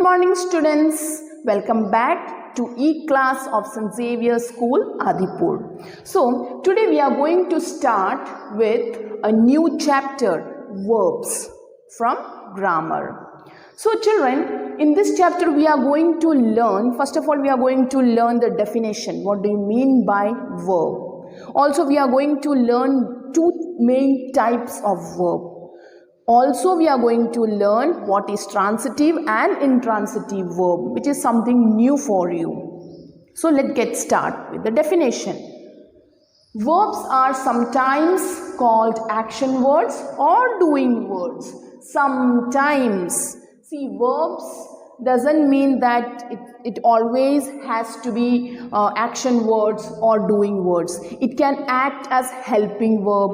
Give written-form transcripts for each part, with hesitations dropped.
morning, students. Welcome back to E-class of St.Xaviers School, Adipur. So, today we are going to start with a new chapter, verbs from grammar. So, children, in this chapter we are going to learn, first of all, we are going to learn the definition. What do you mean by verb? Also, we are going to learn two main types of verb. Also, we are going to learn what is transitive and intransitive verb, which is something new for you. So, let's get started with the definition. Verbs are sometimes called action words or doing words. Sometimes. See, verbs doesn't mean that it always has to be action words or doing words. It can act as helping verb,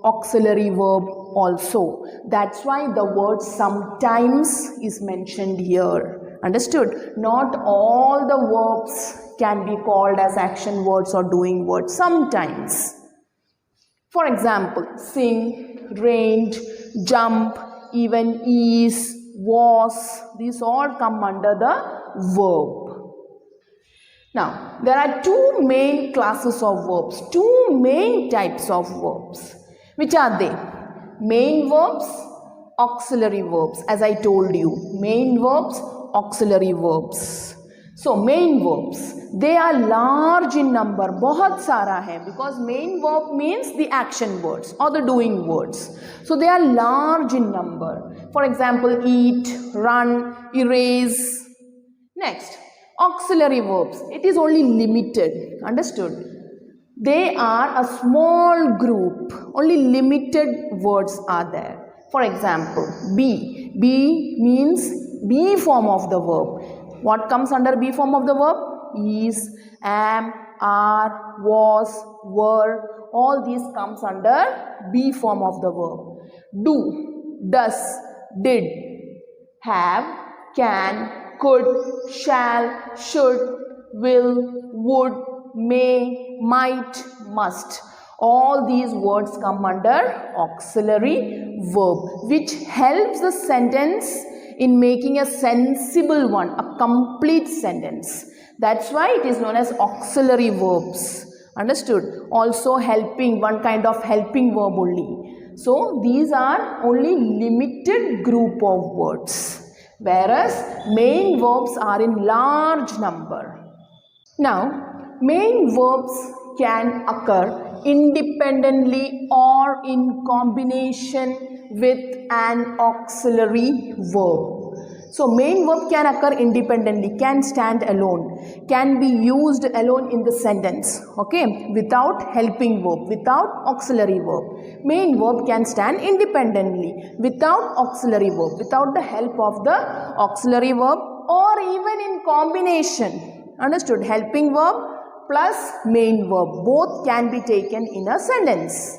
auxiliary verb also. That's why the word sometimes is mentioned here. Understood? Not all the verbs can be called as action words or doing words. Sometimes. For example, sing, rained, jump, even is, was. These all come under the verb. Now, there are two main classes of verbs. Two main types of verbs. Which are they? Main verbs, auxiliary verbs. As I told you, main verbs, auxiliary verbs. So, main verbs, they are large in number. बहुत सारा है, because main verb means the action words or the doing words. So, they are large in number. For example, eat, run, erase. Next, auxiliary verbs. It is only limited. Understood? They are a small group. Only limited words are there. For example, be. Be means be form of the verb. What comes under be form of the verb? Is, am, are, was, were. All these comes under be form of the verb. Do, does, did, have, can, could, shall, should, will, would, may, might, must. All these words come under auxiliary verb, which helps the sentence in making a sensible one, a complete sentence. That's why it is known as auxiliary verbs. Understood? Also helping, one kind of helping verb only. So these are only limited group of words, whereas main verbs are in large number. Now, main verbs can occur independently or in combination with an auxiliary verb. So, main verb can occur independently, can stand alone, can be used alone in the sentence, okay, without helping verb, without auxiliary verb. Main verb can stand independently, without auxiliary verb, without the help of the auxiliary verb, or even in combination. Understood? Helping verb plus main verb, both can be taken in a sentence.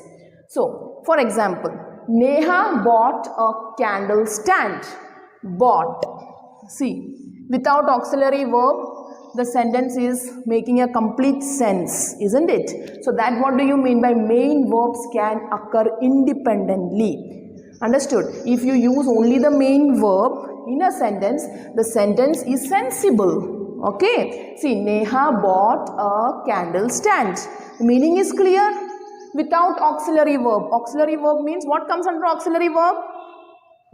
So, for example, Neha bought a candle stand. Bought. See, without auxiliary verb, the sentence is making a complete sense, isn't it? So, that what do you mean by main verbs can occur independently? Understood? If you use only the main verb in a sentence, the sentence is sensible. Okay, see, Neha bought a candle stand. The meaning is clear. Without auxiliary verb. Auxiliary verb means what comes under auxiliary verb?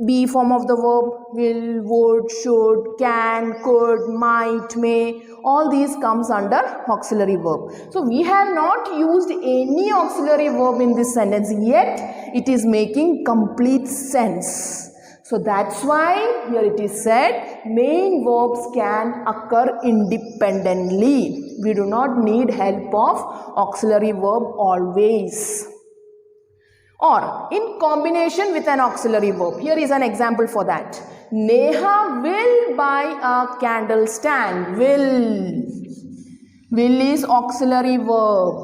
Be form of the verb, will, would, should, can, could, might, may. All these comes under auxiliary verb. So, we have not used any auxiliary verb in this sentence, yet it is making complete sense. So, that's why here it is said main verbs can occur independently. We do not need help of auxiliary verb always. Or in combination with an auxiliary verb. Here is an example for that. Neha will buy a candle stand. Will. Will is auxiliary verb.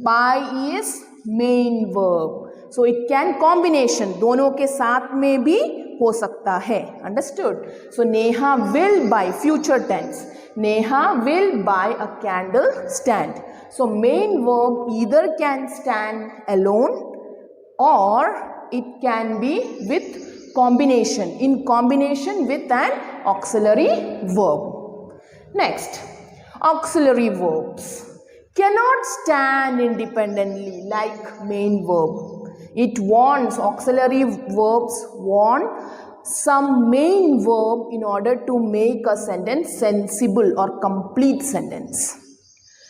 Buy is main verb. So, it can combination, दोनों के साथ में भी हो सकता है. Understood? So, Neha will buy, future tense. Neha will buy a candle stand. So, main verb either can stand alone or it can be with combination, in combination with an auxiliary verb. Next, auxiliary verbs cannot stand independently like main verb. It wants, auxiliary verbs want some main verb in order to make a sentence sensible or complete sentence.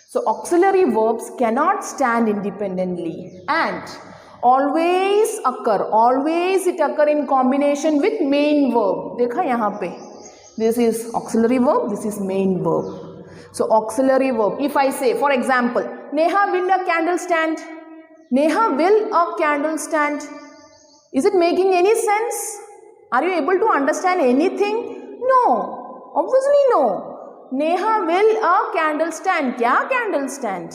So auxiliary verbs cannot stand independently and always it occur in combination with main verb. देखा यहाँ पे, this is auxiliary verb, this is main verb. So auxiliary verb, if I say, for example, Neha will a candle stand. Neha will a candle stand. Is it making any sense? Are you able to understand anything? No, obviously no. Neha will a candle stand. Kya candle stand?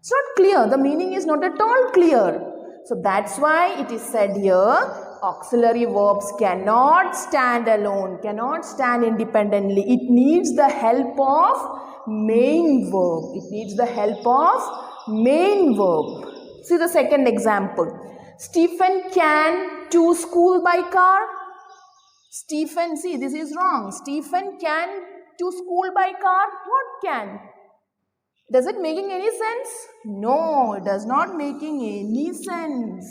It's not clear. The meaning is not at all clear. So that's why it is said here, auxiliary verbs cannot stand alone, cannot stand independently. It needs the help of main verb. It needs the help of main verb. See the second example. Stephen can to school by car. Stephen, see this is wrong. Stephen can to school by car. What can? Does it making any sense? No, it does not making any sense.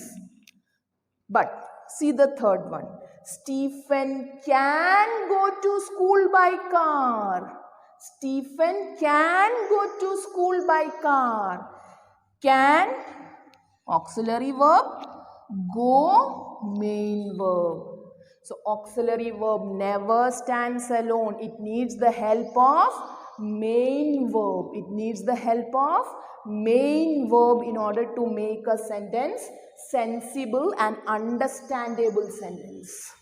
But see the third one. Stephen can go to school by car. Stephen can go to school by car. Can, auxiliary verb, go, main verb. So auxiliary verb never stands alone. It needs the help of main verb. It needs the help of main verb in order to make a sentence sensible and understandable sentence.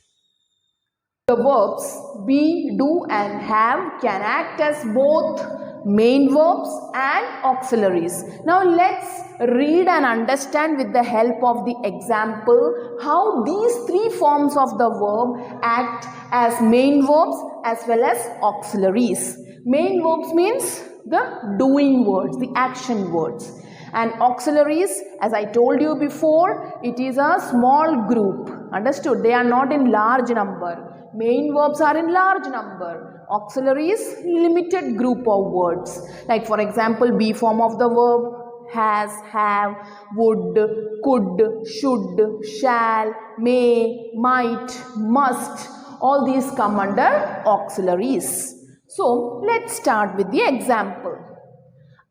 The verbs be, do and have can act as both main verbs and auxiliaries. Now let's read and understand with the help of the example how these three forms of the verb act as main verbs as well as auxiliaries. Main verbs means the doing words, the action words. And auxiliaries, as I told you before, it is a small group. Understood? They are not in large number. Main verbs are in large number. Auxiliaries, limited group of words. Like for example, be form of the verb, has, have, would, could, should, shall, may, might, must. All these come under auxiliaries. So let's start with the example.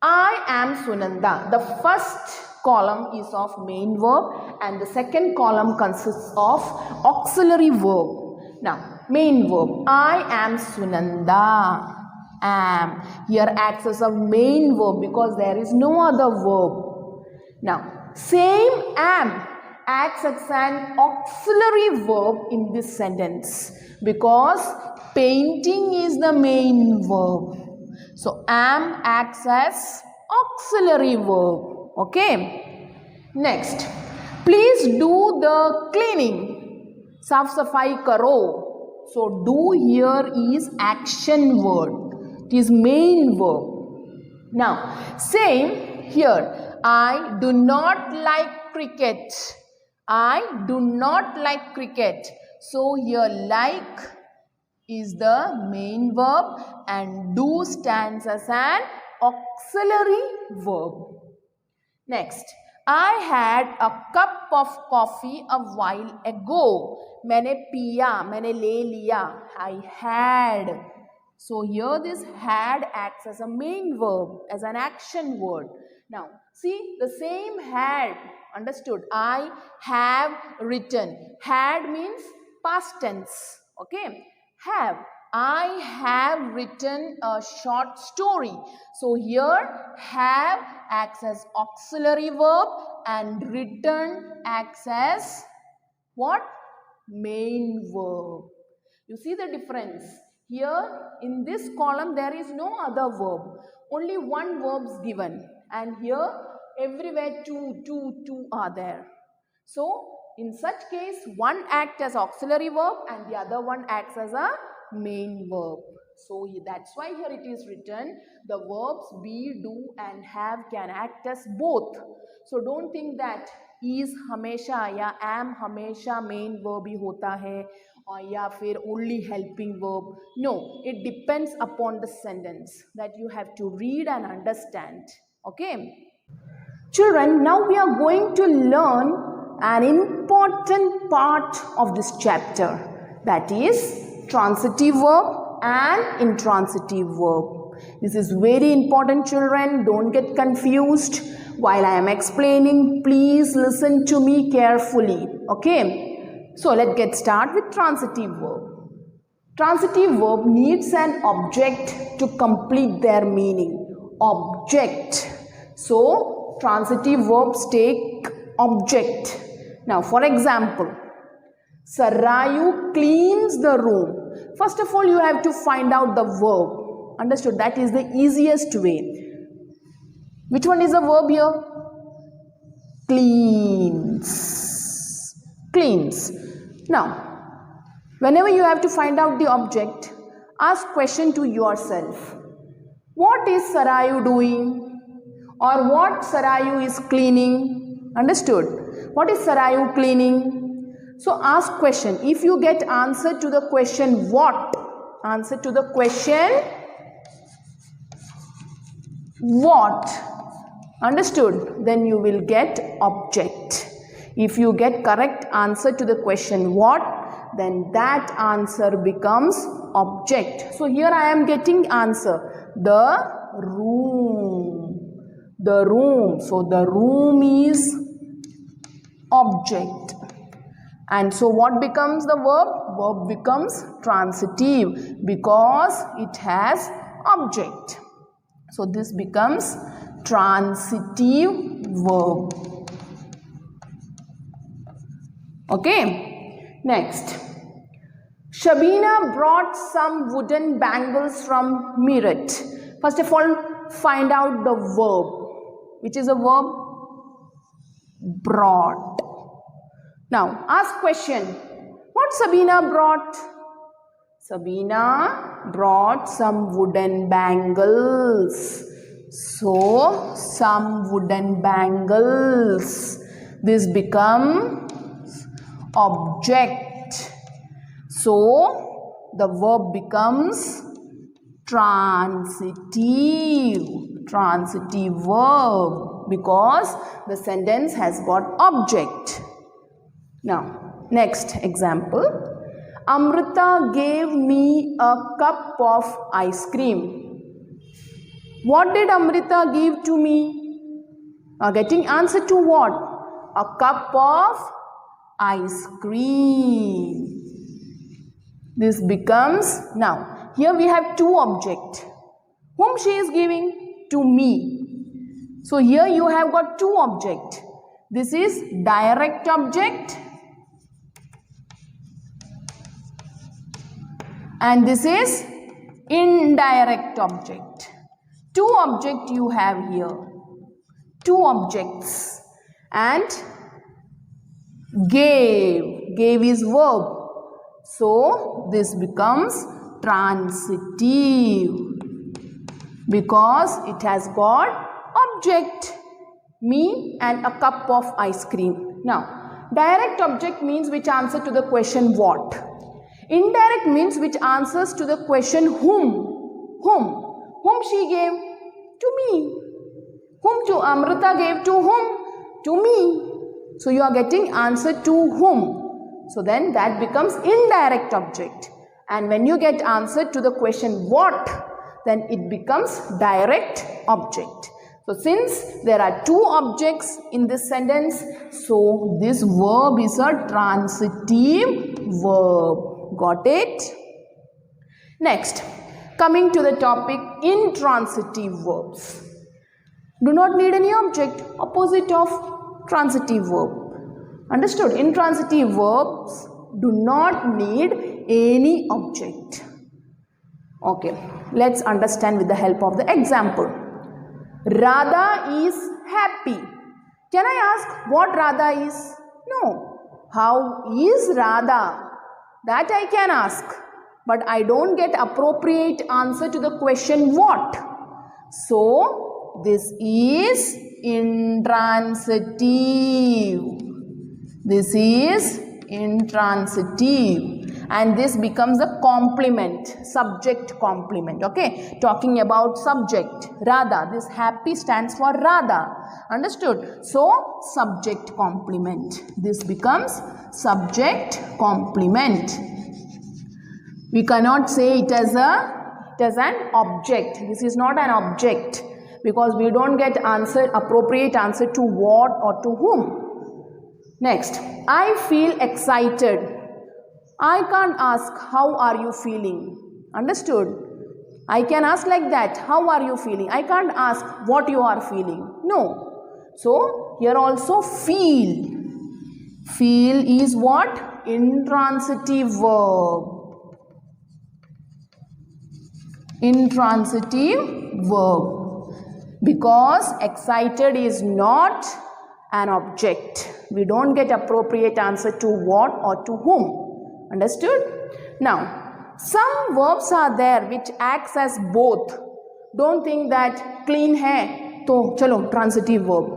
I am Sunanda. The first column is of main verb and the second column consists of auxiliary verb. Now, main verb. I am Sunanda. Am. Here acts as a main verb because there is no other verb. Now, same am acts as an auxiliary verb in this sentence because painting is the main verb. So, am acts as auxiliary verb. Okay. Next, please do the cleaning. Saaf safai karo. So, do here is action word. It is main verb. Now, same here. I do not like cricket. I do not like cricket. So, here like is the main verb and do stands as an auxiliary verb. Next, I had a cup of coffee a while ago. मैंने पिया, मैंने ले लिया. I had. So here this had acts as a main verb, as an action word. Now, see the same had. Understood? I have written. Had means past tense. Okay? Have. I have written a short story. So here have acts as auxiliary verb and written acts as what? Main verb. You see the difference? Here in this column there is no other verb. Only one verb is given. And here everywhere two are there. So in such case one acts as auxiliary verb and the other one acts as a main verb. So that's why here it is written the verbs be, do and have can act as both. So don't think that is हमेशा या am हमेशा main verb ही होता है और या फिर only helping verb. No, it depends upon the sentence that you have to read and understand. Okay. Children, now we are going to learn an important part of this chapter, that is transitive verb and intransitive verb. This is very important, children. Don't get confused. While I am explaining, please listen to me carefully. Okay? So let's get started with transitive verb. Transitive verb needs an object to complete their meaning. Object. So transitive verbs take object. Now for example, Sarayu cleans the room. First of all, you have to find out the verb. Understood? That is the easiest way. Which one is the verb here? Cleans. Cleans. Now, whenever you have to find out the object, ask question to yourself. What is Sarayu doing? Or what Sarayu is cleaning? Understood? What is Sarayu cleaning? So ask question. If you get answer to the question what? Answer to the question what? Understood? Then you will get object. If you get correct answer to the question what, then that answer becomes object. So here I am getting answer. The room. The room. So the room is object. And so what becomes the verb? Verb becomes transitive because it has object. So this becomes transitive verb. Okay. Next. Shabina brought some wooden bangles from Meerut. First of all, find out the verb. Which is a verb? Brought. Now ask question. What Sabina brought? Sabina brought some wooden bangles. So some wooden bangles. This becomes object. So the verb becomes transitive. Transitive verb because the sentence has got object. Now, next example. Amrita gave me a cup of ice cream. What did Amrita give to me? Getting answer to what? A cup of ice cream. This becomes, now, here we have two objects. Whom she is giving? To me. So here you have got two objects. This is direct object. And this is indirect object. Two objects you have here. Two objects. And gave. Gave is verb. So this becomes transitive because it has got object. Me and a cup of ice cream. Now, direct object means which answer to the question what. Indirect means which answers to the question whom. Whom? Whom she gave? To me. Whom to Amrita gave to whom? To me. So you are getting answer to whom. So then that becomes indirect object. And when you get answer to the question what, then it becomes direct object. So since there are two objects in this sentence, so this verb is a transitive verb. Got it? Next, coming to the topic intransitive verbs. Do not need any object, opposite of transitive verb. Understood? Intransitive verbs do not need any object. Okay, let's understand with the help of the example. Radha is happy. Can I ask what Radha is? No. How is Radha? That I can ask, but I don't get appropriate answer to the question what. So this is intransitive. This is intransitive. And this becomes a complement, subject complement. Okay, talking about subject, Radha. This happy stands for Radha. Understood? So, subject complement. This becomes subject complement. We cannot say it as an object. This is not an object because we don't get appropriate answer to what or to whom. Next, I feel excited. I can't ask how are you feeling. Understood? I can ask like that, how are you feeling? I can't ask what you are feeling. No. So, here also feel. Feel is what? Intransitive verb. Intransitive verb. Because excited is not an object. We don't get appropriate answer to what or to whom. Understood? Now, some verbs are there which acts as both. Don't think that clean hai, to chalo, transitive verb.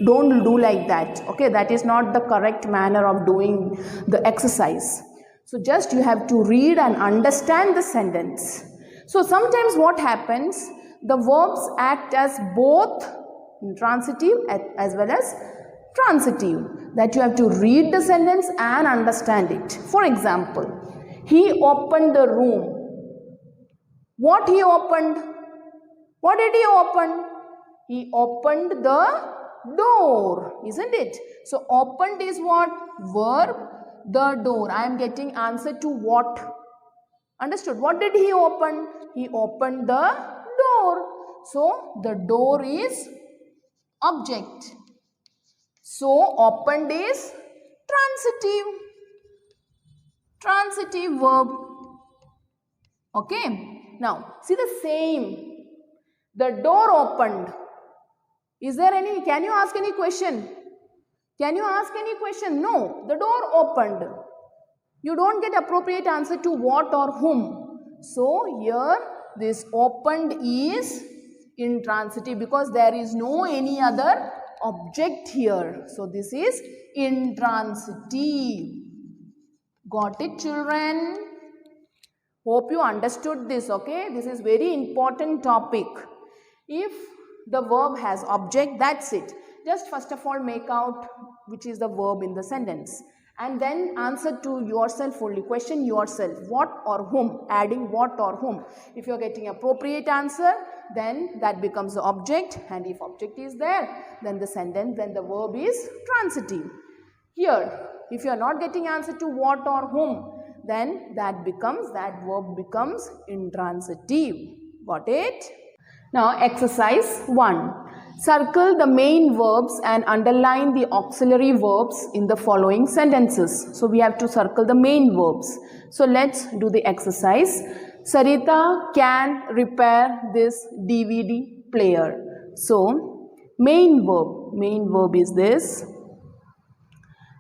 Don't do like that. Okay, that is not the correct manner of doing the exercise. So, just you have to read and understand the sentence. So, sometimes what happens, the verbs act as both intransitive as well as transitive, that you have to read the sentence and understand it. For example, he opened the room. What he opened? What did he open? He opened the door, isn't it? So, opened is what? Verb, the door. I am getting answer to what? Understood? What did he open? He opened the door. So, the door is object. So, opened is transitive verb. Okay. Now, see the same. The door opened. Is there any, can you ask any question? Can you ask any question? No. The door opened. You don't get appropriate answer to what or whom. So, here this opened is intransitive because there is no any other object here. So, this is intransitive. Got it, children? Hope you understood this, okay? This is very important topic. If the verb has object, that's it. Just first of all make out which is the verb in the sentence. And then answer to yourself only. Question yourself. What or whom? Adding what or whom. If you are getting appropriate answer, then that becomes the object. And if object is there, then the sentence, then the verb is transitive. Here, if you are not getting answer to what or whom, then that verb becomes intransitive. Got it? Now, exercise 1. Circle the main verbs and underline the auxiliary verbs in the following sentences. So, we have to circle the main verbs. So, let's do the exercise. Sarita can repair this DVD player. So, main verb is this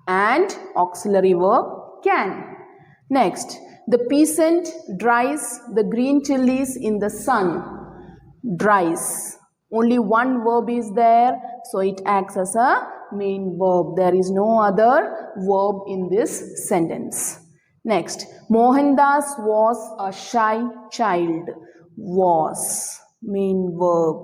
and auxiliary verb can. Next, the peasant dries the green chilies in the sun. Dries. Only one verb is there, so it acts as a main verb. There is no other verb in this sentence. Next, Mohandas was a shy child. Was. Main verb.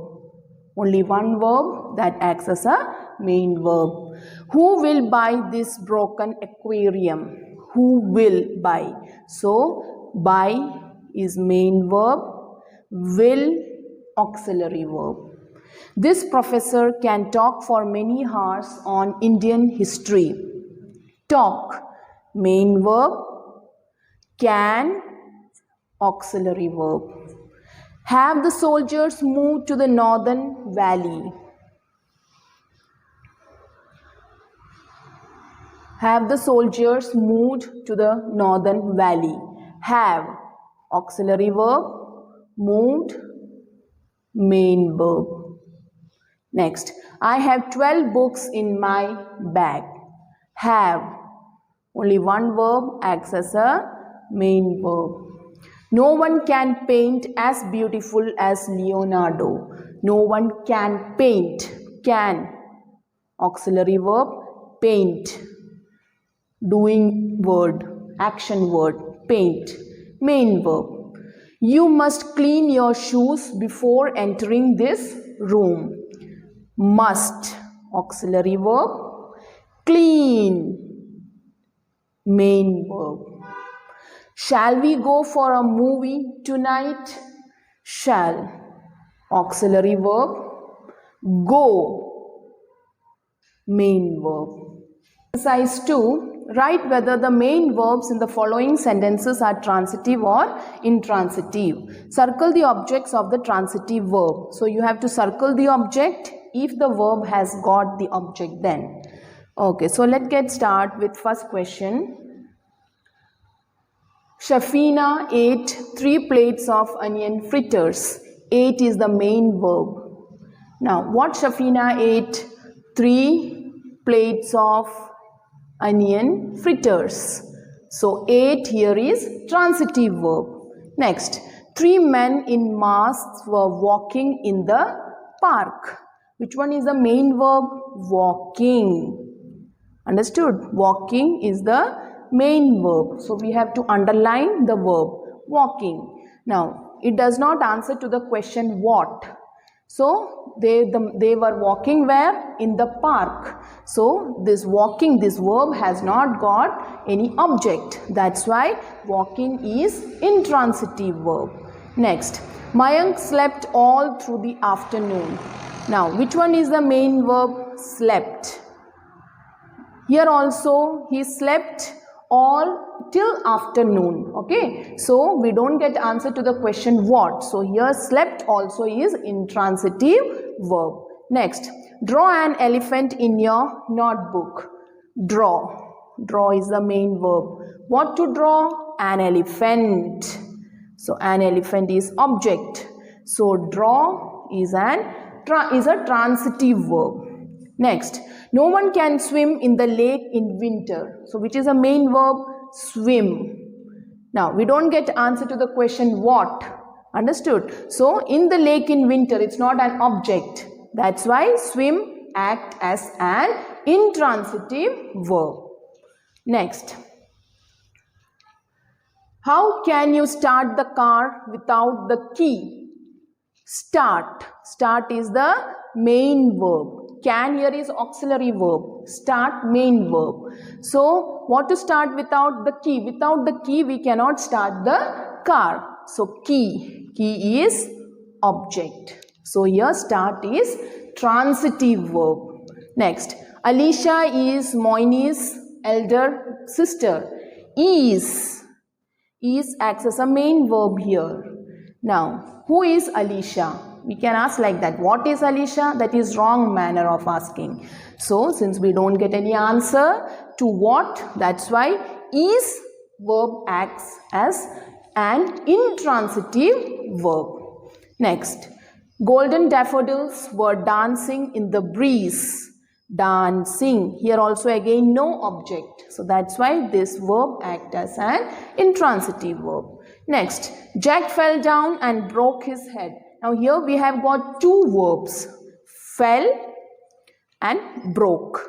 Only one verb that acts as a main verb. Who will buy this broken aquarium? Who will buy? So, buy is main verb. Will auxiliary verb. This professor can talk for many hours on Indian history. Talk, main verb. Can, auxiliary verb. Have the soldiers moved to the northern valley. Have the soldiers moved to the northern valley. Have, auxiliary verb. Moved, main verb. Next, I have 12 books in my bag. Have, only one verb acts as a main verb. No one can paint as beautiful as Leonardo. No one can paint. can, auxiliary verb, paint, doing word, action word, paint, main verb. You must clean your shoes before entering this room. Must, auxiliary verb, clean, main verb. Shall we go for a movie tonight? Shall, auxiliary verb, go, main verb. Exercise 2. Write whether the main verbs in the following sentences are transitive or intransitive. Circle the objects of the transitive verb. So you have to circle the object if the verb has got the object then. Okay, so let's get started with first question. Shafina ate 3 plates of onion fritters. Ate is the main verb. Now, what Shafina ate? 3 plates of onion fritters. So, ate here is transitive verb. Next, 3 men in masks were walking in the park. Which one is the main verb? Walking. Understood? Walking is the main verb. So we have to underline the verb walking. Now it does not answer to the question what. So they were walking where? In the park. So this walking, this verb has not got any object. That's why walking is intransitive verb. Next, Mayank slept all through the afternoon. Now which one is the main verb? Slept. Here also he slept all till afternoon. Okay, so we don't get answer to the question what. So here slept also is intransitive verb. Next, draw an elephant in your notebook. Draw. Draw is the main verb. What to draw? An elephant. So an elephant is object. So draw is a transitive verb. Next, no one can swim in the lake in winter. So which is a main verb? Swim. Now we don't get answer to the question what. Understood? So in the lake in winter, it's not an object. That's why swim act as an intransitive verb. Next, how can you start the car without the key? Start. Start is the main verb. Can here is auxiliary verb. Start, main verb. So what to start without the key? Without the key we cannot start the car. So key. Key is object. So here start is transitive verb. Next, Alicia is Moini's elder sister. Is acts as a main verb here. Now, who is Alicia? We can ask like that. What is Alicia? That is wrong manner of asking. So, since we don't get any answer to what, that's why is verb acts as an intransitive verb. Next, golden daffodils were dancing in the breeze. Dancing. Here also again no object. So that's why this verb acts as an intransitive verb. Next, Jack fell down and broke his head. Now here we have got two verbs. Fell and broke.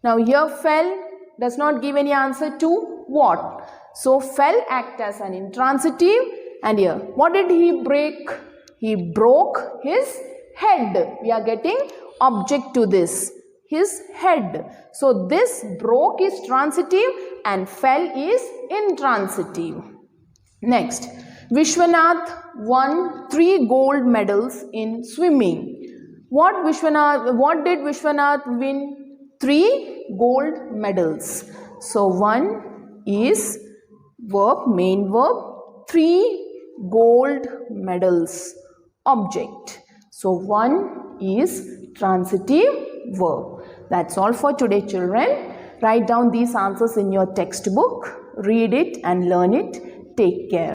Now here fell does not give any answer to what. So fell acts as an intransitive, and here what did he break? He broke his head. We are getting object to this. His head. So this broke is transitive and fell is intransitive. Next, Vishwanath won 3 gold medals in swimming. What did Vishwanath win? 3 gold medals. So 1 is verb, main verb, 3 gold medals, object. So 1 is transitive verb. That's all for today, children. Write down these answers in your textbook, read it and learn it. Take care.